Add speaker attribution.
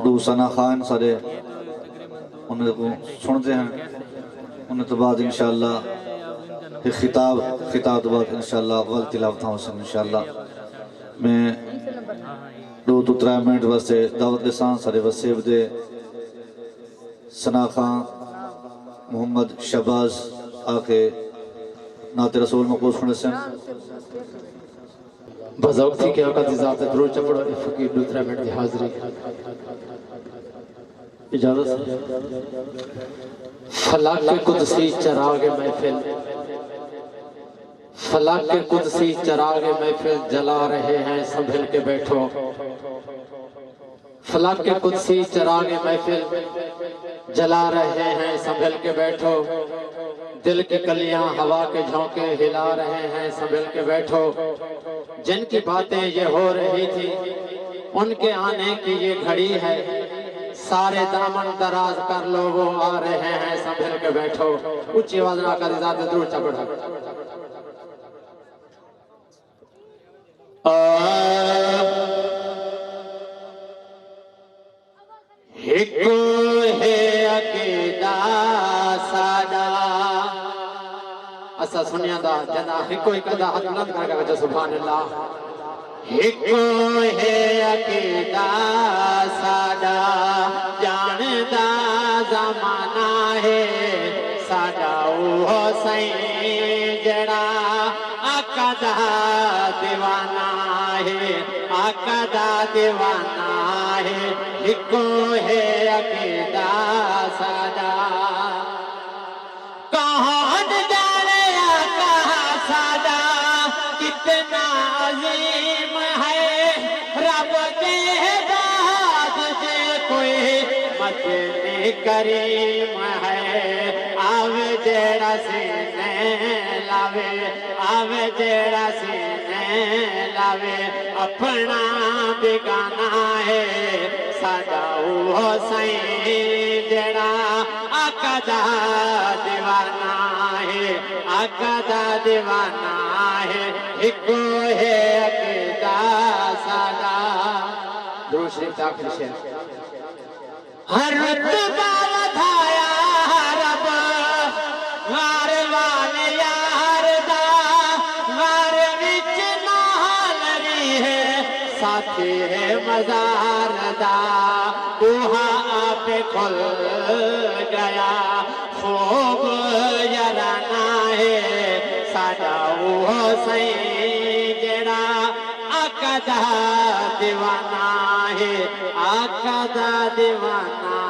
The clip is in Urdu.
Speaker 1: ابو ثنا خان سارے انہیں کو سنتے ہیں، انہیں تو بعد انشاءاللہ ایک خطاب تو بعد انشاءاللہ اول تلاوت ہوں سن انشاءاللہ میں 2-3 منٹ واسطے دعوت لسان سارے وسیب دے ثنا خان محمد شہباز آکے نعت رسول مقبول سنے سن
Speaker 2: بزوقتی کے آقا دی ذات درود چپڑو فقیر 2-3 منٹ دی حاضری اجازت سے فلک قدسی چراغ محفل، فلک قدسی چراغ محفل جلا رہے ہیں سنبھل کے بیٹھو، فلک قدسی چراغ محفل جلا رہے ہیں سنبھل کے بیٹھو، دل کی کلیاں ہوا کے جھونکے ہلا رہے ہیں سنبھل کے بیٹھو، جن کی باتیں یہ ہو رہی تھی ان کے آنے کی یہ گھڑی ہے، سارے دامن دراز کر لو وہ آ رہے ہیں سنبھل کے بیٹھو، اچھی آواز نہ کر ذات درود چپڑا ہکو ہے عقیدہ ساڈا اسا سنیا دا جنا ہکو دا حد بلند کر کے وجہ سبحان اللہ، ہکو ہے عقیدہ ساڈا جاندا زمانہ ہے ساڈا وہ حسین جڑا آقا دا دیوانہ ہے، آقا دا دیوانہ ہے، ہکو ہے عقیدہ ساڈا کہاں جانے آقا ساڈا کتنا عظیم ہے، رب دے بعد سے کوئی مدنی کریم ہے، آوے جیڑا سینے لاوے، آوے جیڑا سینے لاوے اپنا بگانا ہے، ساڈا وہ حسین جڑا آقا دا دیوانہ ہے، آقا دا دیوانہ ہے، ہکو ہے عقیدہ ساڈا درود شریف تا آخری شعر ہر رتبہ ودھایا رب غار والے یار دا، غار وچ نال رہی ہے ساتھی ہے مزار دا، کوہا آپ کھل گیا خوب یارانہ ہے، ساڈا وہ حسین جڑا آقا دا دیوانہ ہے، آقا دا دیوانہ